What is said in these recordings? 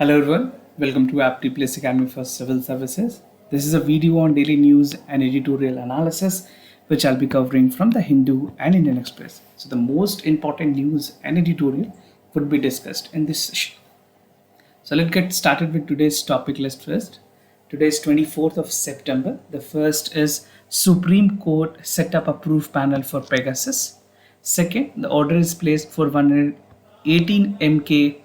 Hello everyone, welcome to Aptly Place Academy for Civil Services. This is a video on daily news and editorial analysis which I'll be covering from the Hindu and Indian Express. So the most important news and editorial would be discussed in this session. So let's get started with today's topic list first. Today is 24th of September. The first is Supreme Court set up a proof panel for Pegasus. Second, the order is placed for 118 MK-A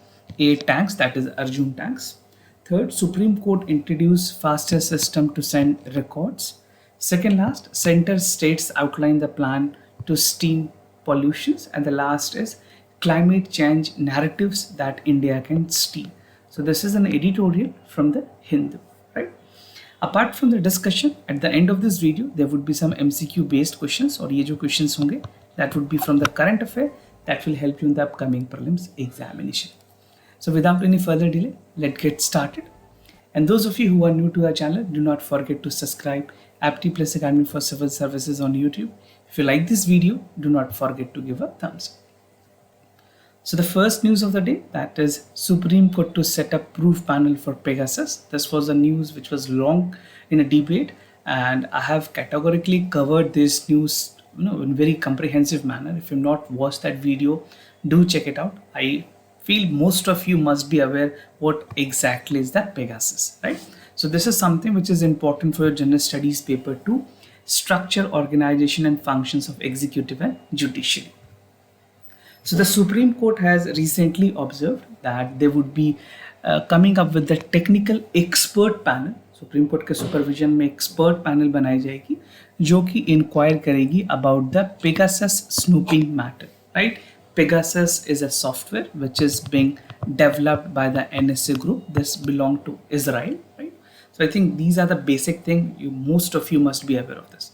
tanks, that is Arjun tanks. Third, Supreme Court introduced faster system to send records. Second last, center states outline the plan to stem pollutions. And the last is climate change narratives that India can stem. So this is an editorial from the Hindu, right? Apart from the discussion, at the end of this video, there would be some MCQ based questions और ये जो questions होंगे that would be from the current affair that will help you in the upcoming prelims examination. So without any further delay, let's get started. And those of you who are new to our channel, do not forget to subscribe Aptly Place Academy for Civil Services on YouTube. If you like this video, do not forget to give a thumbs up. So the first news of the day, that is Supreme Court to set up proof panel for Pegasus. This was a news which was long in a debate, and I have categorically covered this news in very comprehensive manner. If you've not watched that video, do check it out. I feel most of you must be aware what exactly is that Pegasus, right? So this is something which is important for your general studies paper 2, structure, organization and functions of executive and judiciary. So the Supreme Court has recently observed that they would be coming up with the technical expert panel. Supreme Court के supervision में expert panel बनाई जाएगी जो कि inquire करेगी about the Pegasus snooping matter, right? Pegasus is a software which is being developed by the NSA group. This belongs to Israel, right? So I think these are the basic thing. Most of you must be aware of this.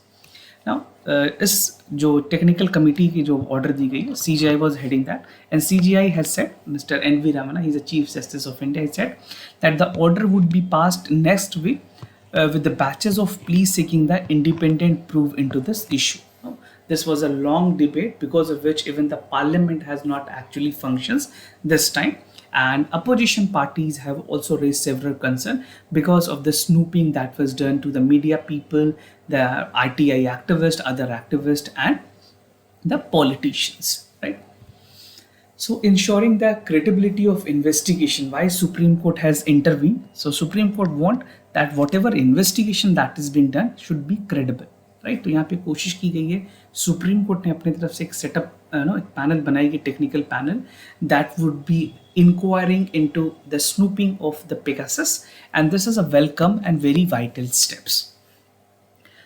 Now, इस जो technical committee की जो order दी गई है, CGI was heading that, and CGI has said, Mr. N.V. Ramana, he is the Chief Justice of India, he said that the order would be passed next week with the batches of pleas seeking the independent proof into this issue. Now, this was a long debate because of which even the parliament has not actually functions this time. And opposition parties have also raised several concerns because of the snooping that was done to the media people, the RTI activists, other activists, and the politicians, right? So ensuring the credibility of investigation, why Supreme Court has intervened. So Supreme Court want that whatever investigation that is being done should be credible, right? तो यहाँ पे कोशिश की गई है, supreme court ने अपनी तरफ से एक सेटअप एक पैनल बनाई गई, technical panel that would be inquiring into the snooping of the Pegasus, and this is a welcome and very vital steps.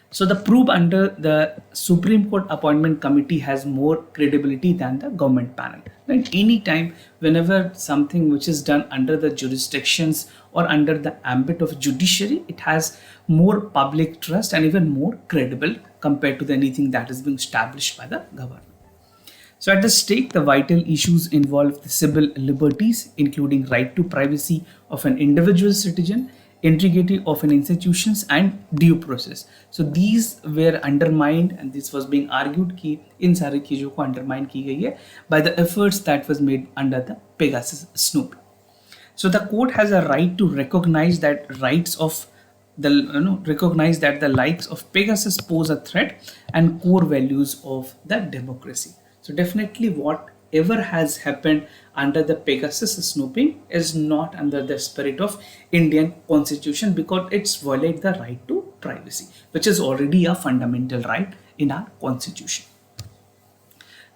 So the proof under the Supreme Court Appointment Committee has more credibility than the government panel. Right? Anytime, whenever something which is done under the jurisdictions or under the ambit of judiciary, it has more public trust and even more credible compared to anything that is being established by the government. So at the stake, the vital issues involve the civil liberties, including right to privacy of an individual citizen, integrity of an institutions and due process. So these were undermined, and this was being argued कि इन सारी चीजों को undermine की गई है by the efforts that was made under the Pegasus snooping. So the court has a right to recognize that recognize that the likes of Pegasus pose a threat and core values of the democracy. So definitely whatever has happened under the Pegasus snooping is not under the spirit of Indian constitution because it's violate the right to privacy, which is already a fundamental right in our constitution.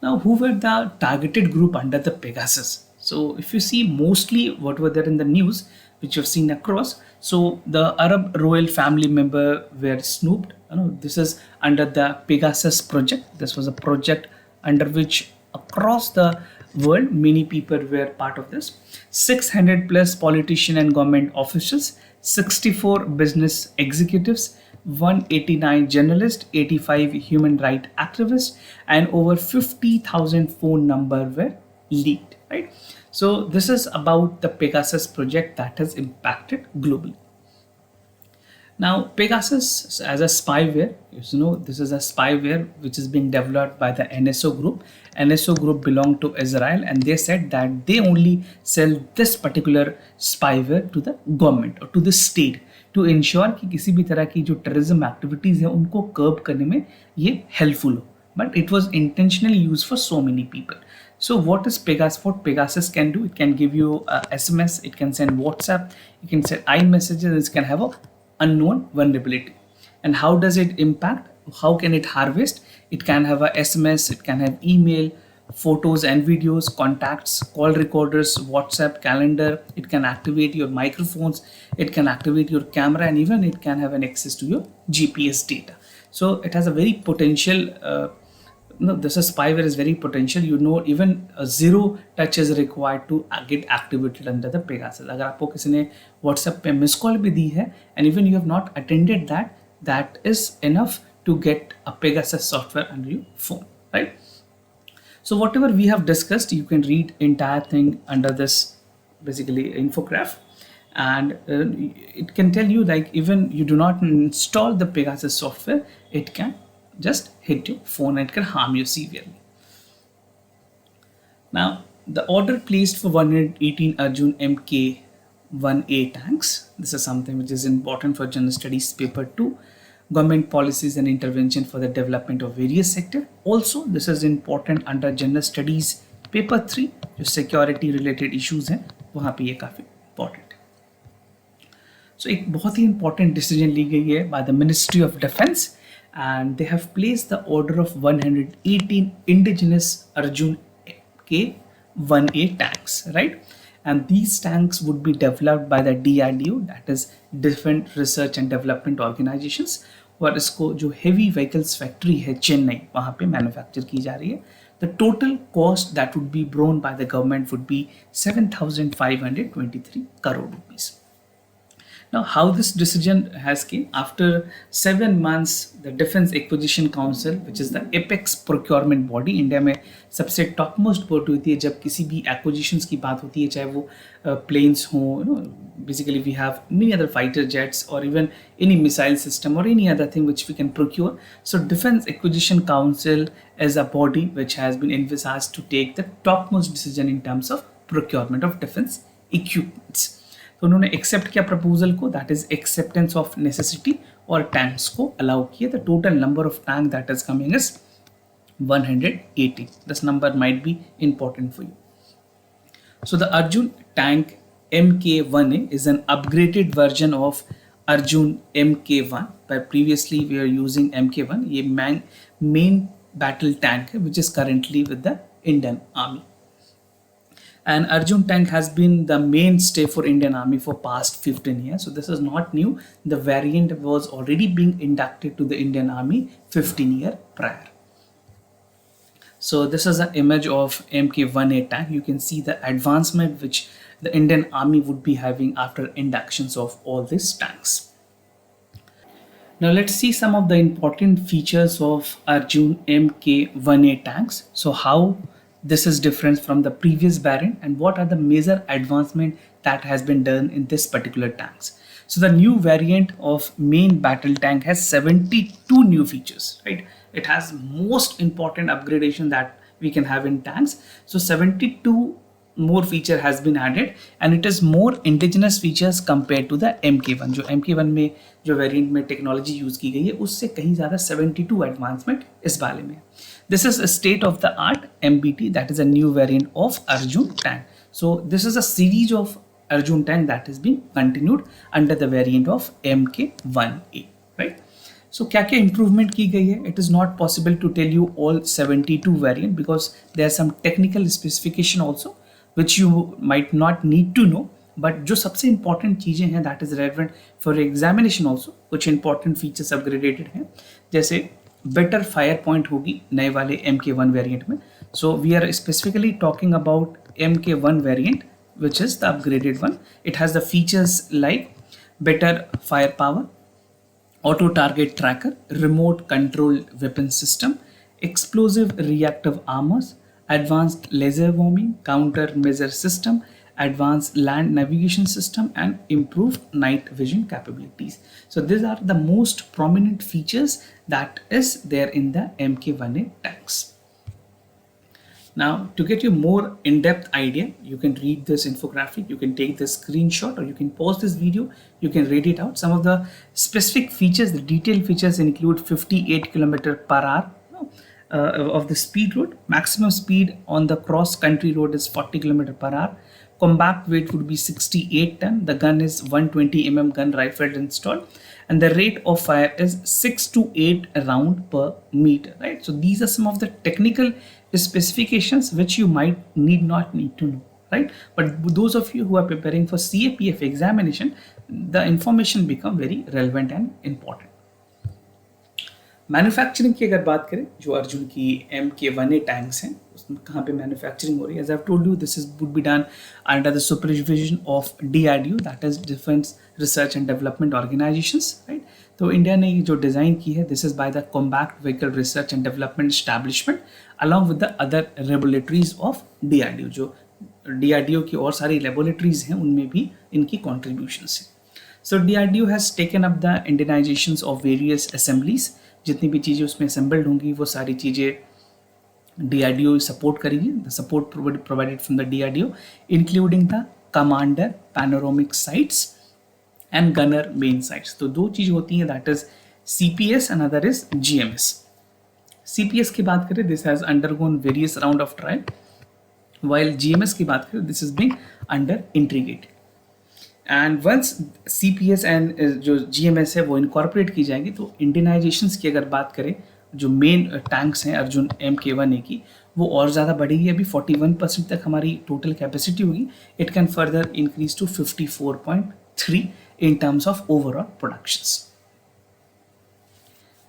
Now, who were the targeted group under the Pegasus? So if you see mostly what were there in the news, which you've seen across, so the Arab royal family member were snooped. This is under the Pegasus project. This was a project under which across the world many people were part of this. 600 plus politician and government officials, 64 business executives, 189 journalists, 85 human rights activists, and over 50,000 phone numbers were leaked, right? So this is about the Pegasus project that has impacted globally. Now, Pegasus as a spyware, this is a spyware which is being developed by the NSO group. NSO group belong to Israel, and they said that they only sell this particular spyware to the government or to the state to ensure कि किसी भी तरह की जो terrorism activities है उनको curb करने में ये helpful हो. But it was intentionally used for so many people. So what is Pegasus? What Pegasus can do? It can give you SMS, it can send WhatsApp, it can send iMessages, it can have a unknown vulnerability. And how does it impact? How can it harvest? It can have a SMS, it can have email, photos and videos, contacts, call recorders, WhatsApp, calendar. It can activate your microphones, it can activate your camera, and even it can have an access to your GPS data. So it has a very potential this is spyware is very potential. Even zero touch is required to get activated under the Pegasus. अगर आपको किसी ने WhatsApp पे miss call भी दी है and even you have not attended that, that is enough to get a Pegasus software under your phone, right? So whatever we have discussed, you can read entire thing under this basically infograph, and it can tell you like even you do not install the Pegasus software, it can just hit your phone and it can harm you severely. Now, the order placed for 118 Arjun Mk1A tanks. This is something which is important for General Studies paper 2, government policies and intervention for the development of various sector. Also, this is important under General Studies paper 3, जो security related issues हैं वहाँ पे ये काफी important है. So एक बहुत ही important decision ली गई है by the Ministry of Defence, and they have placed the order of 118 indigenous Arjun K1A tanks, right? And these tanks would be developed by the DRDO, that is Defense Research and Development Organizations, और इसको जो heavy vehicles factory है चेन्नई वहाँ पे manufacture की जा रही है. The total cost that would be borne by the government would be 7,523 crore rupees. Now, how this decision has came after 7 months, the Defense Acquisition Council, which is the apex procurement body, India में सबसे topmost body होती है जब किसी भी acquisitions की बात होती है, चाहे वो planes हो, basically we have many other fighter jets or even any missile system or any other thing which we can procure. So Defense Acquisition Council is a body which has been envisaged to take the topmost decision in terms of procurement of defense equipments. तो उन्होंने accept किया proposal को, that is acceptance of necessity, और tanks को allow किए. The total number of tank that is coming is 180. This number might be important for you. So the Arjun tank MK1A is an upgraded version of Arjun MK1, but previously we are using MK1. ये main battle tank है which is currently with the Indian Army. And Arjun tank has been the mainstay for Indian Army for past 15 years. So this is not new. The variant was already being inducted to the Indian Army 15 years prior. So this is an image of MK1A tank. You can see the advancement which the Indian Army would be having after inductions of all these tanks. Now let's see some of the important features of Arjun MK1A tanks. So how this is different from the previous variant and what are the major advancement that has been done in this particular tanks. So the new variant of main battle tank has 72 new features, right? It has most important upgradation that we can have in tanks. So 72 more feature has been added and it is more indigenous features compared to the MK1. जो MK1 में जो variant में technology use की गई है उससे कहीं ज़्यादा 72 advancement इस वाले में. This is a state of the art MBT, that is a new variant of Arjun tank. So this is a series of Arjun tank that is being continued under the variant of MK1A, right? So क्या improvement की गई है? It is not possible to tell you all 72 variant because there are some technical specification also which you might not need to know, but जो सबसे important चीजें हैं that is relevant for examination also, कुछ important features upgraded हैं, जैसे better fire point होगी नए वाले MK1 variant में. So we are specifically talking about MK1 variant which is the upgraded one. It has the features like better firepower, auto target tracker, remote control weapon system, explosive reactive armors, advanced laser warming, countermeasure system, advanced land navigation system, and improved night vision capabilities. So these are the most prominent features that is there in the Mk1A tanks. Now, to get you more in-depth idea, you can read this infographic, you can take this screenshot, or you can pause this video, you can read it out. Some of the specific features, the detailed features include 58 km per hour of the speed road. Maximum speed on the cross-country road is 40 km per hour. Compact weight would be 68 ton. The gun is 120 gun rifle installed, and the rate of fire is 6 to 8 round per meter. Right. So these are some of the technical specifications which you might not need to know. Right. But those of you who are preparing for CAPF examination, the information become very relevant and important. Manufacturing की अगर बात करें, जो अर्जुन की Mk1A tanks हैं उसमें कहाँ पे मैन्युफैक्चरिंग हो रही है, as I have told you this is would be done under the supervision of DRDO, that is defence research and development organisations. Right. तो इंडिया ने जो डिज़ाइन की है, this is by the combat vehicle research and development establishment along with the other laboratories of DRDO. जो DRDO की और सारी laboratories हैं उनमें भी इनकी कॉन्ट्रीब्यूशंस हैं. So DRDO has taken up the Indianisations of various assemblies. जितनी भी चीज़ें उसमें असेंबल्ड होंगी वो सारी चीज़ें DRDO सपोर्ट करेगी. The support provided from the DRDO including the commander panoramic sights and gunner main sights. तो दो चीज़ होती हैं, that is CPS and other is GMS. CPS की बात करें, this has undergone various round of trial, while GMS की बात करें, this is being under integrated. And once CPS and जो GMS है वो इनकॉर्पोरेट की जाएंगी, तो इंडियनाइजेशंस की अगर बात करें, जो मेन टैंक्स हैं अर्जुन Mk1A की, वो और ज़्यादा बढ़ेगी. अभी 41% तक हमारी टोटल कैपेसिटी होगी. It can further increase to 54.3 in terms of overall productions.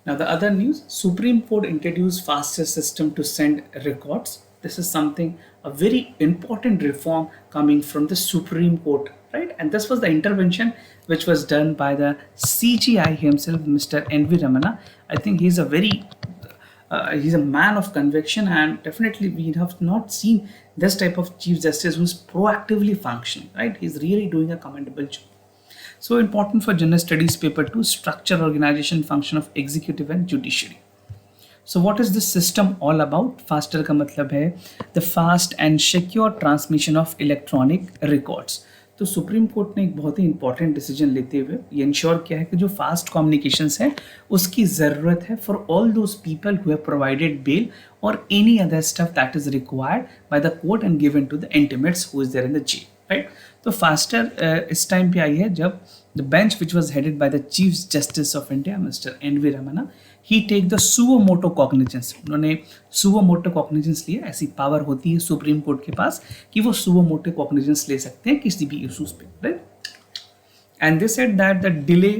Now the other news, Supreme Court introduced faster system to send records. This is something, a very important reform coming from the Supreme Court, right? And this was the intervention which was done by the CGI himself, Mr. N.V. Ramana. I think he's a very he's a man of conviction, and definitely we have not seen this type of Chief Justice who's proactively functioning, right? He's really doing a commendable job. So important for General Studies paper 2, structure, organization, function of executive and judiciary. So what is this system all about? Faster का मतलब है the fast and secure transmission of electronic records. तो supreme court ने एक बहुत ही important decision लेते हुए ये इंश्योर किया है कि जो फास्ट कम्युनिकेशंस है उसकी ज़रूरत है for all those people who have provided bail और any other stuff that is required by the court and given to the intimates who is there in the jail. Right. तो faster इस time पे आई है जब the bench which was headed by the chief justice of India mister N.V. Ramana, he take the suo motu cognisance. उन्होंने suo motu cognisance लिया. ऐसी power होती है सुप्रीम कोर्ट के पास कि वो सुओ मोटो कॉग्निजेंस ले सकते हैं किसी भी इशूज पे. Right. And they said that the delay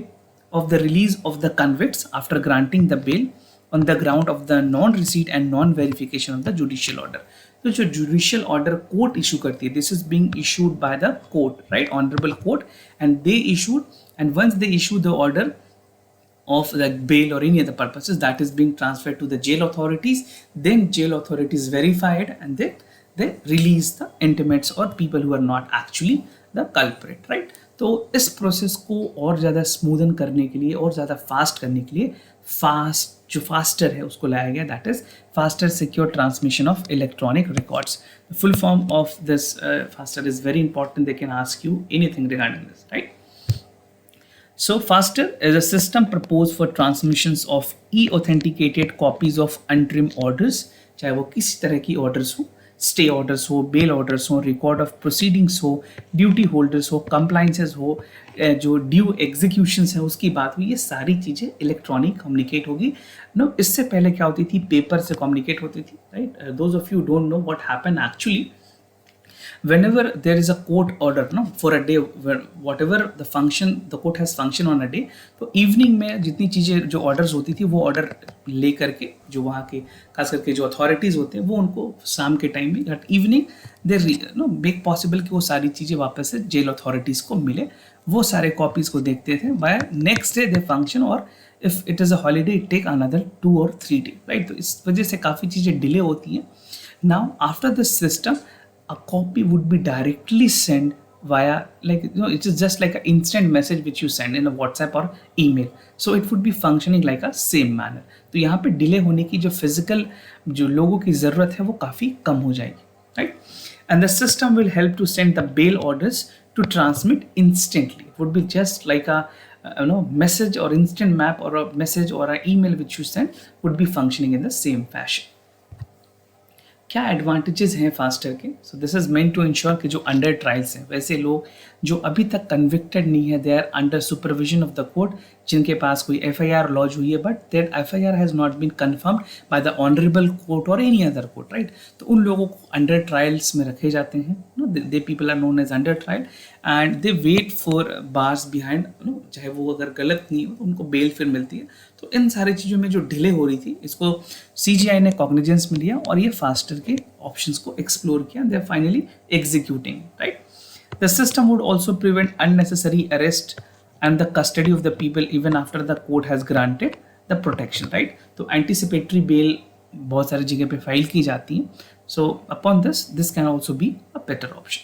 of the release of the convicts after granting the bail on the ground of the non-receipt and non-verification of the judicial order. तो जो judicial order court issue करती है, this is being issued by the court, right, honorable court, and they issued, and once they issue the order of the bail or any other purposes, that is being transferred to the jail authorities, then jail authorities verify it and they release the intimates or people who are not actually the culprit, right. तो इस process को और ज़्यादा smoothen करने के लिए और ज़्यादा फास्ट करने के लिए जो फास्टर है उसको लाया गया, that is faster secure transmission of electronic records. The full form of this faster is very important. They can ask you anything regarding this, right. So faster is a system proposed for transmissions of e-authenticated copies of interim orders, चाहे वो किसी तरह की orders हो, stay orders हो, bell orders हो, record of proceedings हो, duty holders हो, कंप्लाइंसेस हो, जो ड्यू एग्जीक्यूशंस है उसकी बात हुई, ये सारी चीज़ें इलेक्ट्रॉनिक कम्युनिकेट होगी. नो, इससे पहले क्या होती थी, पेपर से कम्युनिकेट होती थी, right. Those of you don't know what happen actually whenever there is a court order, no, for a day, whatever the function the court has function on a day, तो evening में जितनी चीज़ें जो orders होती थी वो order ले करके जो वहाँ के खास करके जो अथॉरिटीज़ होते हैं वो उनको शाम के टाइम में that evening they know make possible कि वो सारी चीज़ें वापस से जेल अथॉरिटीज़ को मिले. वो सारे कॉपीज़ को देखते थे. By next day they function, और if it is a holiday it take another 2 or 3 days, right. तो इस वजह से काफ़ी चीज़ें डिले होती हैं. Now after this system a copy would be directly sent via, like, it is just like an instant message which you send in a WhatsApp or email. So it would be functioning like a same manner. तो यहाँ पे delay होने की जो physical जो लोगों की ज़रूरत है वो काफ़ी कम हो जाएगी, right? And the system will help to send the bail orders to transmit instantly. It would be just like a message or instant map or a message or an email which you send would be functioning in the same fashion. क्या advantages हैं faster के? So this is meant to ensure कि जो under trials हैं, वैसे लोग जो अभी तक कन्विक्टेड नहीं है, they are under supervision of the court, जिनके पास कोई एफआईआर लॉन्च हुई है but that FIR has not been confirmed by the honourable court और एनी अदर कोर्ट, राइट? तो उन लोगों को अंडर ट्रायल्स में रखे जाते हैं, they people are known as under trial and they wait for bars behind, चाहे वो अगर गलत नहीं हो तो उनको बेल फिर मिलती है. तो इन सारी चीज़ों में जो डिले हो रही थी, इसको सीजीआई ने कॉग्निजेंस में लिया और ये फास्टर के ऑप्शंस को एक्सप्लोर किया. They are finally executing, right? The system would also prevent unnecessary arrest and the custody of the people even after the court has granted the protection, right? तो anticipatory bail बहुत सारी जगह पे file की जाती है. So upon this can also be a better option.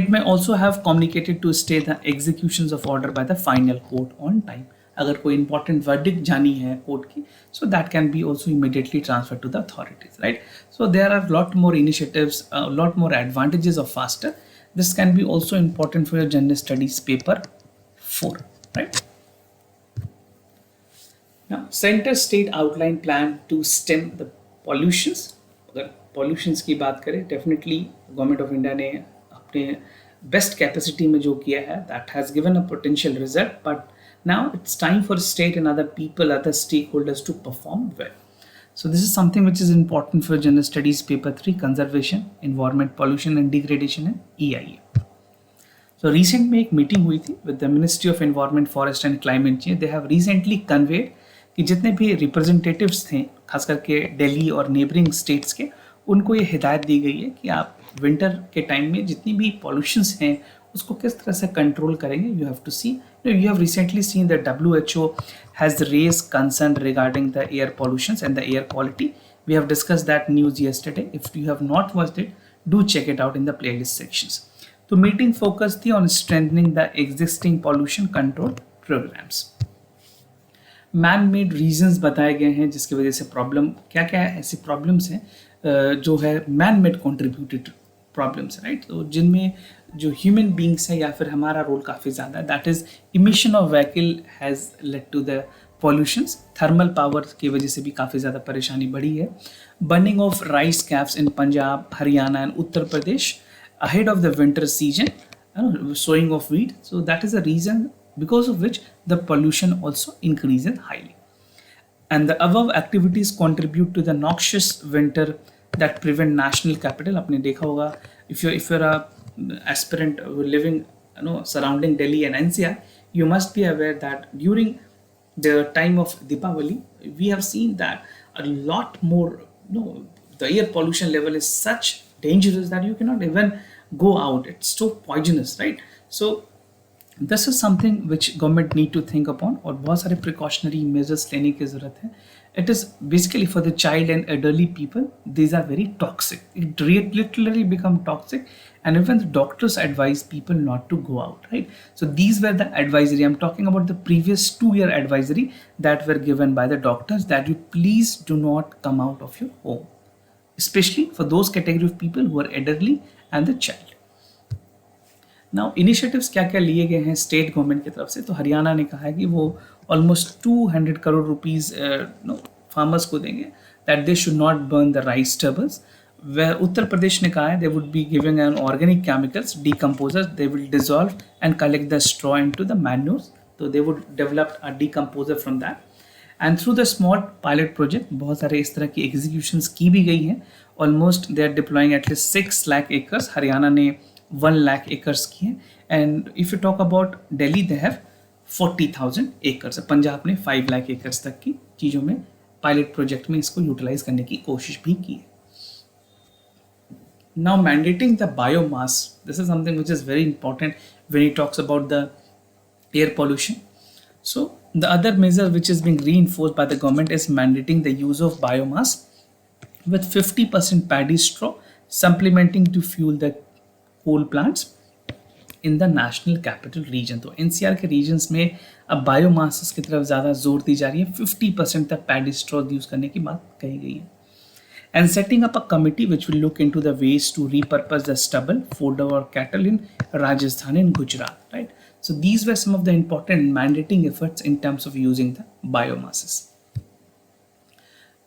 It may also have communicated to stay the executions of order by the final court on time. अगर कोई important verdict जानी है कोर्ट की, so that can be also immediately transferred to the authorities, right? So there are a lot more initiatives, a lot more advantages of faster. This can be also important for your general studies paper 4, right? Now, center state outline plan to stem the pollutions. अगर pollutions की बात करें, definitely government of India ने अपने best capacity में जो किया है, that has given a potential result, but now it's time for state and other people, other stakeholders to perform well. So this is something which is important for general studies paper 3, conservation, environment, pollution and degradation and EIA. So recent में एक meeting हुई थी with the ministry of environment, forest and climate change. They have recently conveyed कि जितने भी representatives थे, खास करके दिल्ली और नेबरिंग स्टेट्स के, उनको ये हिदायत दी गई है कि आप विंटर के टाइम में जितनी भी पॉल्यूशंस हैं उसको किस तरह से कंट्रोल करेंगे. You have to see, you have recently seen the WHO has raise concern regarding the air pollutions and the air quality. We have discuss that news yesterday. If you have not watched it, do check it out in the playlist sections. तो meeting focus थी on strengthening the existing pollution control programmes. Man made reasons बताए गए हैं जिसकी वजह से problem, क्या क्या ऐसी प्रॉब्लम्स हैं जो है man made contributed problems, right? तो जिनमें जो ह्यूमन बींग्स है या फिर हमारा रोल काफ़ी ज़्यादा है. That is emission of vehicle has led to the pollutions. Thermal power की वजह से भी काफ़ी ज़्यादा परेशानी बढ़ी है. Burning of rice caps in Punjab, Haryana and Uttar Pradesh ahead of the winter season, sowing of wheat. So that is a reason because of which the pollution also increases highly. And the above activities contribute to the noxious winter that prevent national capital. आपने देखा होगा, if you're a aspirant living surrounding Delhi and NCR, you must be aware that during the time of Deepavali, we have seen that a lot more, the air pollution level is such dangerous that you cannot even go out. It's so poisonous, right? So this is something which government need to think upon और बहुत सारे precautionary measures लेने की ज़रूरत है. It is basically for the child and elderly people. These are very toxic. It literally become toxic, and even the doctors advise people not to go out, right? So these were the advisory. I'm talking about the previous 2-year advisory that were given by the doctors, that you please do not come out of your home, especially for those category of people who are elderly and the child. Now initiatives क्या क्या लिए गए हैं state government की तरफ से? तो हरियाणा ने कहा है कि वो ऑलमोस्ट 200 करोड़ रुपीस फार्मर्स को देंगे, that they should not burn the rice stubbles. वह उत्तर प्रदेश ने कहा है they would be giving an organic chemicals decomposers, they will dissolve and collect the straw into the manures. तो they would develop a decomposer from that. And through the small pilot project बहुत सारे इस तरह की executions की भी गई हैं. Almost they are deploying at least 6 lakh acres. Haryana ने 1 लाख एकर्स की हैं. And if you talk about Delhi, they have 40,000 acres. Punjab ने 5 लाख एकर्स तक की चीज़ों में पायलट प्रोजेक्ट में इसको यूटिलाइज करने की कोशिश भी की है. Now mandating the biomass, this is something which is very important when he talks about the air pollution. So the other measure which is being reinforced by the government is mandating the use of biomass with 50% paddy straw, supplementing to fuel the coal plants in the national capital region. तो NCR के regions में अब biomass की तरफ ज़्यादा जोर दी जा रही है, 50% तक पैडी स्ट्रॉ यूज़ करने की बात कही गई है। And setting up a committee which will look into the ways to repurpose the stubble fodder और cattle in Rajasthan and Gujarat, right? So these were some of the important mandating efforts in terms of using the biomasses.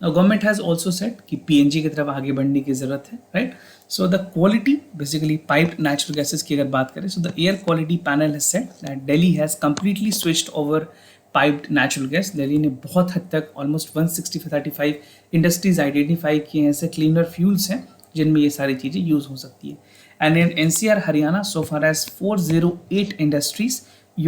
Now government has also said कि PNG की तरफ आगे बढ़ने की ज़रूरत है, right? So the quality, basically piped natural gases की अगर बात करें, so the air quality panel has said that Delhi has completely switched over piped natural gas. Delhi ने बहुत हद तक almost 135 इंडस्ट्रीज आइडेंटिफाई किए हैं, ऐसे क्लीनर फ्यूल्स हैं जिनमें ये सारी चीज़ें यूज़ हो सकती है। And in NCR Haryana so far as 408 industries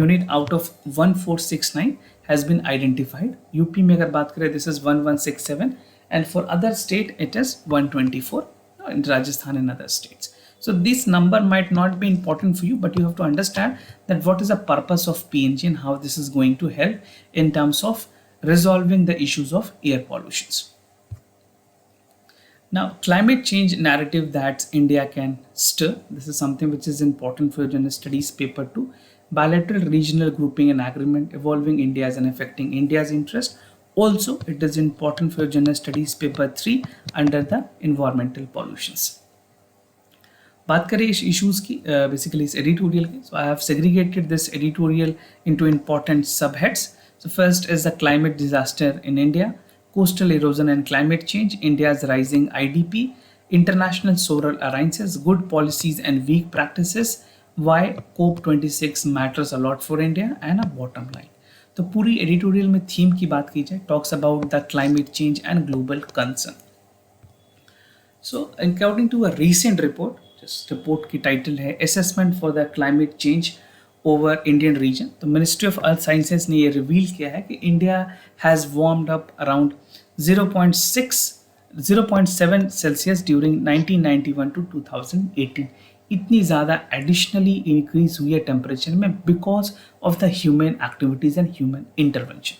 unit out of 1469 has been identified. UP में अगर बात करें this is 1167 and for other state it is 124 in Rajasthan and other states. So this number might not be important for you, but you have to understand that what is the purpose of PNG and how this is going to help in terms of resolving the issues of air pollutions. Now, climate change narrative that India can stir. This is something which is important for your general studies paper 2. Bilateral regional grouping and agreement evolving India's and affecting India's interest. Also, it is important for your general studies paper 3 under the environmental pollutions. बात करें इस issues की basically इस editorial की, so I have segregated this editorial into important sub heads. So first is the climate disaster in India, coastal erosion and climate change, India's rising IDP, international solar alliances, good policies and weak practices, why COP26 matters a lot for India, and a bottom line. तो पूरी editorial में theme की बात की जाए, talks about the climate change and global concern. So according to a recent report, जिस report की title है assessment for the climate change over Indian region, तो मिनिस्ट्री ऑफ अर्थ साइंसेज ने ये रिवील किया है कि India has warmed up around 0.7 celsius during 1991 to 2018. इतनी ज़्यादा एडिशनली इंक्रीज हुई है टेम्परेचर में because of the human activities and human intervention.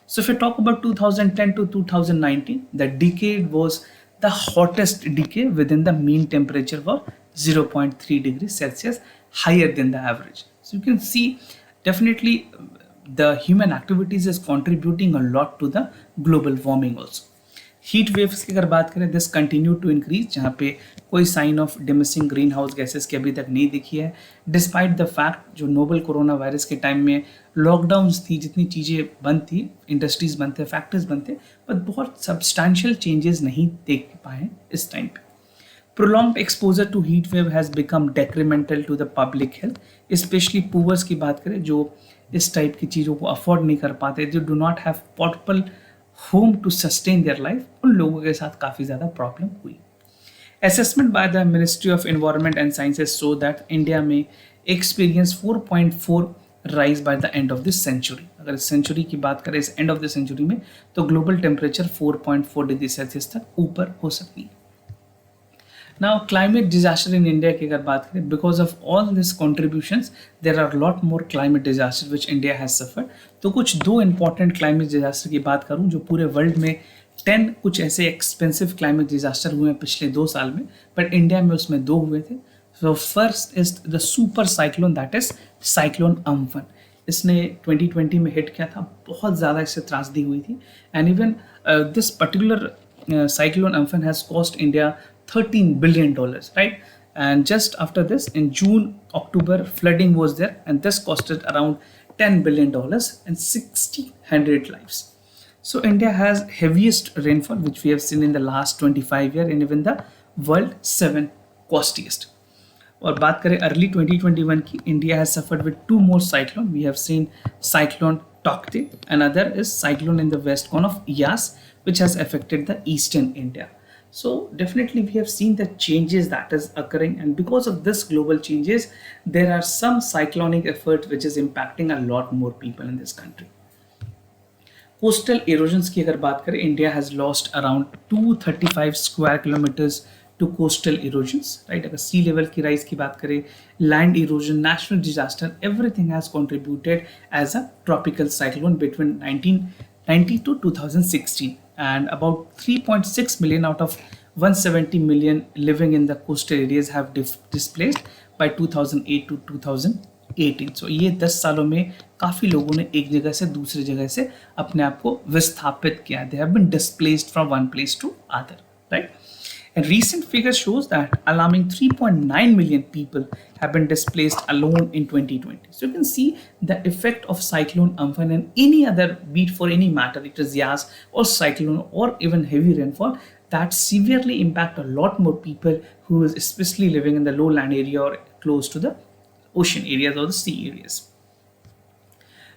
So if you talk about 2010 to 2019, the decade was the hottest decade within the mean temperature was 0.3 degrees Celsius higher than the average. So you can see definitely the human activities is contributing a lot to the global warming also. Heat waves की अगर बात करें, this continue to increase, जहाँ पे कोई sign of diminishing greenhouse gases की अभी तक नहीं दिखी है, डिस्पाइट द फैक्ट जो नोबल कोरोना वायरस के टाइम में लॉकडाउन्स थी, जितनी चीज़ें बंद थी, इंडस्ट्रीज बंद थे, फैक्ट्रीज बंद थे, बट बहुत सब्सटैंशियल चेंजेस नहीं देख पाए इस टाइम पे. Prolonged exposure to heat wave has become detrimental to the public health, especially poors की बात करें जो इस टाइप की चीज़ों को अफोर्ड नहीं कर पाते, जो do not have portable home to sustain their life, उन लोगों के साथ काफ़ी ज़्यादा प्रॉब्लम हुई. Assessment by the Ministry of Environment and Sciences show that India may experience 4.4 rise by the end of this century. अगर इस सेंचुरी की बात करें, इस एंड ऑफ द सेंचुरी में, तो ग्लोबल टेम्परेचर 4.4 डिग्री सेल्सियस तक ऊपर हो सकती है. Now, climate disaster in India की अगर बात करें, because of all these contributions, there are a lot more climate disasters which India has suffered. तो कुछ दो important climate disaster की बात करूं जो पूरे वर्ल्ड में 10 कुछ ऐसे expensive climate disaster हुए हैं पिछले 2 साल में, but इंडिया में उसमें 2 हुए थे. So first is the super cyclone, that is cyclone Amphan. इसने 2020 में हिट किया था, बहुत ज़्यादा इससे त्रासदी हुई थी, and even this particular cyclone Amphan has cost India $13 billion, right? And just after this, in June, October, flooding was there, and this costed around $10 billion and 1,600 lives. So India has heaviest rainfall, which we have seen in the last 25 years, and even the world 7th costliest. और बात करें early 2021 की, India has suffered with 2 more cyclone. We have seen cyclone Taukte, another is cyclone in the west corner of Yas, which has affected the eastern India. So definitely we have seen the changes that is occurring, and because of this global changes, there are some cyclonic effort which is impacting a lot more people in this country. Coastal erosions की अगर बात करें, India has lost around 235 square kilometers to coastal erosions, right? अगर sea level की rise की बात करें, land erosion, natural disaster, everything has contributed as a tropical cyclone between 1990 to 2016. And about 3.6 million out of 170 million living in the coastal areas have displaced by 2008 to 2018. So ये 10 सालों में काफ़ी लोगों ने एक जगह से दूसरी जगह से अपने आप को विस्थापित किया. They have been displaced from one place to other, right? And recent figures shows that alarming 3.9 million people have been displaced alone in 2020. So you can see the effect of Cyclone Amphan and any other beat for any matter, it is Yas or cyclone or even heavy rainfall, that severely impact a lot more people who is especially living in the lowland area or close to the ocean areas or the sea areas.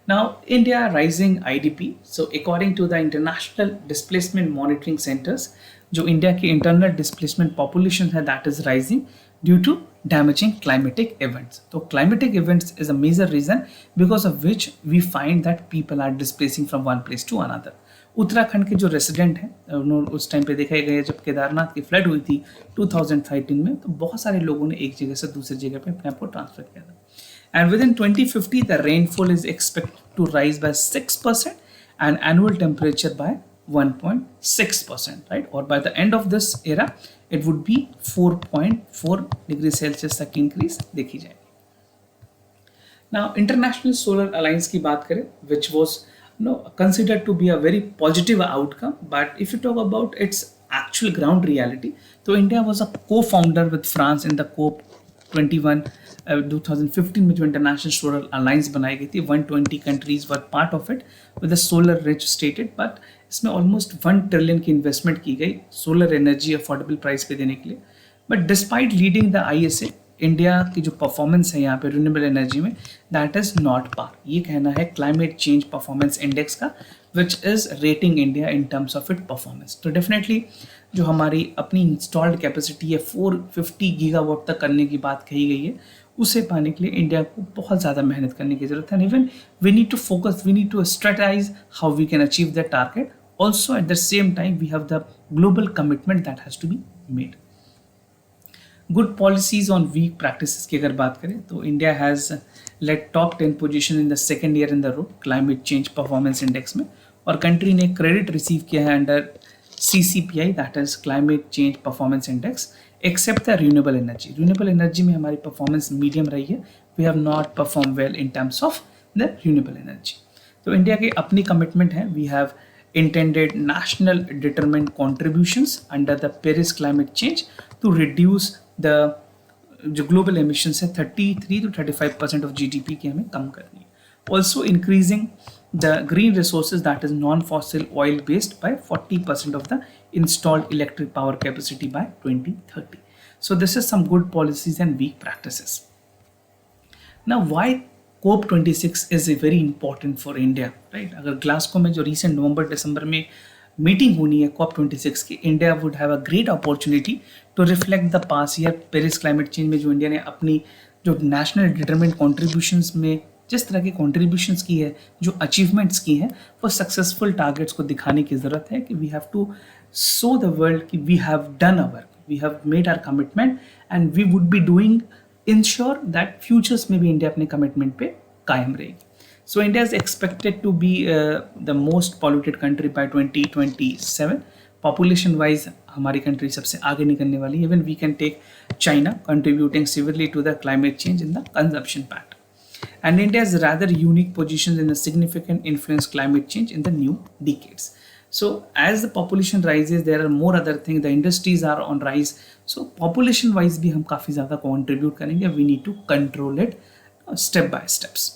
Now, India rising IDP. So according to the International Displacement Monitoring Centers, जो India की internal displacement population है that is rising due to damaging climatic events. तो climatic events is a major reason because of which we find that people are displacing from one place to another. Uttarakhand के जो resident हैं उन्होंने उस time पे देखा गया जब केदारनाथ की फ्लड हुई थी 2013 में, तो बहुत सारे लोगों ने एक जगह से दूसरी जगह पे अपने आप को ट्रांसफर किया था. And within 2050, the rainfall is expected to rise by 6% and annual temperature by 1.6%, right? Or by the end of this era, it would be 4.4 degrees Celsius तक increase देखी जाएगी. Now, International Solar Alliance की बात करें, which was considered to be a very positive outcome, but if you talk about its actual ground reality, so India was a co-founder with France in the COP21 2015 में जो international solar alliance बनाई गई थी. 120 countries were part of it with the solar rich stated, but इसमें almost 1 trillion की investment की गई solar energy affordable price पे देने के लिए. But despite leading the ISA, India की जो परफॉर्मेंस है यहाँ पे रिन्यूएबल एनर्जी में, दैट इज नॉट पार. ये कहना है क्लाइमेट चेंज परफॉर्मेंस इंडेक्स का, which is rating India in terms of it performance. तो डेफिनेटली जो हमारी अपनी इंस्टॉल्ड कैपेसिटी है 450 गीगावाट तक करने की बात कही गई है, उसे पाने के लिए इंडिया को बहुत ज़्यादा मेहनत करने की जरूरत है. Even we need to focus, we need to strategize how we can achieve that target. Also at the same time we have the global commitment that has to be made. Good policies on weak practices की अगर बात करें तो India has let top 10 position in the second year in the row climate change performance index में, और country ने credit receive किया है under CCPI, that is climate change performance index, except the renewable energy. Renewable energy में हमारी performance medium रही है. We have not perform well in terms of the renewable energy. तो इंडिया की अपनी कमिटमेंट है. We have intended national determined contributions under the Paris climate change to reduce the जो global emissions है 33 to 35% of GDP की हमें कम करनी है. Also increasing the green resources, that is non-fossil oil based, by 40% of the installed electric power capacity by 2030. So this is some good policies and weak practices. Now why COP26 is very important for India, right? अगर Glasgow में जो recent नवंबर दिसंबर में meeting होनी है COP26 की, India would have a great opportunity to reflect the past year Paris climate change में जो India ने अपनी जो नेशनल डिटरमिन्ड कॉन्ट्रीब्यूशंस में जिस तरह की कॉन्ट्रीब्यूशंस की है, जो अचीवमेंट्स की हैं, वो सक्सेसफुल टारगेट्स को दिखाने की ज़रूरत है कि we have to show the world कि we have done our work, we have made our commitment and we would be doing ensure that futures में भी इंडिया अपने कमिटमेंट पे कायम रहेगी. So India is expected to be the most polluted country by 2027. Population wise हमारी country सबसे आगे निकलने वाली है. Even we can take China contributing severely to the climate change in the consumption pattern. And India's rather unique position in a significant influence climate change in the new decades. So as the population rises, there are more other things. The industries are on rise. So population wise भी हम काफ़ी ज़्यादा contribute करेंगे. We need to control it step by steps.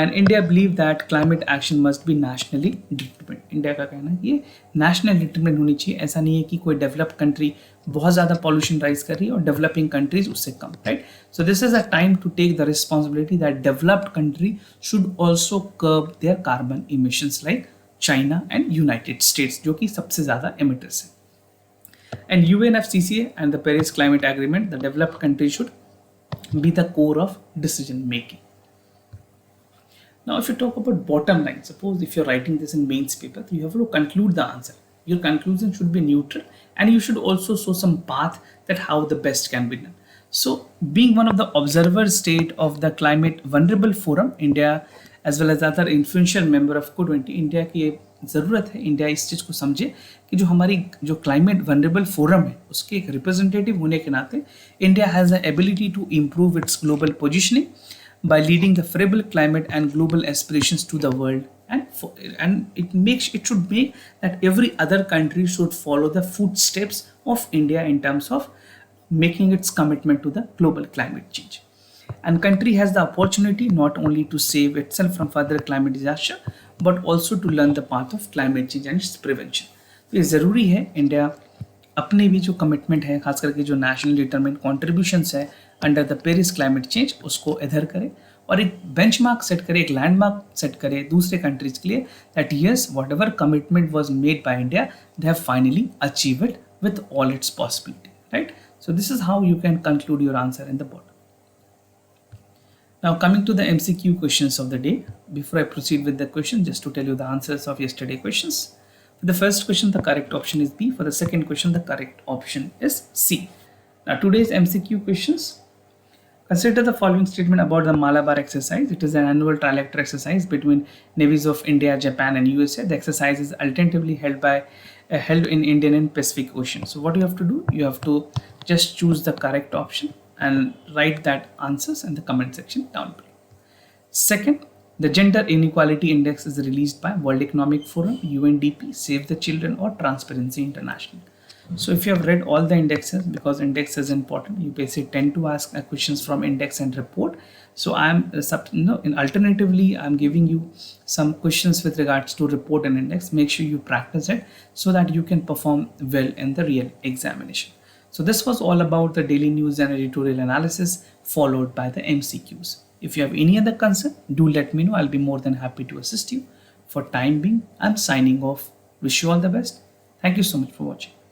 And India believe that climate action must be nationally determined. India का कहना है ये national determined होनी चाहिए. ऐसा नहीं है कि कोई developed country बहुत ज़्यादा pollution rise कर रही है और developing countries उससे कम, right? So this is a time to take the responsibility that developed country should also curb their carbon emissions like China and United States, जो कि सबसे ज़्यादा emitters हैं. And UNFCCC and the Paris Climate Agreement, the developed countries should be the core of decision making. Now, if you talk about bottom line, suppose if you're writing this in mains paper, you have to conclude the answer. Your conclusion should be neutral and you should also show some path that how the best can be done. So, being one of the observer state of the Climate Vulnerable Forum, India as well as other influential member of COP20, India की ज़रूरत है India इस चीज़ को समझे कि जो हमारी जो क्लाइमेट वनरेबल फोरम है उसके एक रिप्रेजेंटेटिव होने के नाते India has the ability to improve its global positioning by leading the favorable climate and global aspirations to the world, and it should make that every other country should follow the footsteps of India in terms of making its commitment to the global climate change. And country has the opportunity not only to save itself from further climate disaster but also to learn the path of climate change and its prevention. तो ये ज़रूरी है India अपने भी जो commitment है खास करके जो नेशनल डिटरमिन्ड कॉन्ट्रीब्यूशंस है under the Paris climate change उसको इधर करे और एक बेंचमार्क सेट करे, एक लैंडमार्क सेट करे दूसरे कंट्रीज के लिए that yes what ever commitment was made by India they have finally achieve it with all it's possibility, right? So this is how you can conclude your answer in the board. Now coming to the MCQ questions of the day. Before I proceed with the question, just to tell you the answers of yesterday questions. For the first question, the correct option is B. For the second question, the correct option is C. Now today's MCQ questions. Consider the following statement about the Malabar exercise. It is an annual trilateral exercise between navies of India, Japan, and USA. The exercise is alternatively held in Indian and Pacific Ocean. So what you have to do, you have to just choose the correct option and write that answers in the comment section down below. Second, the Gender Inequality Index is released by World Economic Forum, UNDP, Save the Children, or Transparency International. So if you have read all the indexes, because index is important, you basically tend to ask questions from index and report. So alternatively, I'm giving you some questions with regards to report and index. Make sure you practice it so that you can perform well in the real examination. So this was all about the daily news and editorial analysis followed by the MCQs. If you have any other concern, do let me know. I'll be more than happy to assist you. For time being, I'm signing off. Wish you all the best. Thank you so much for watching.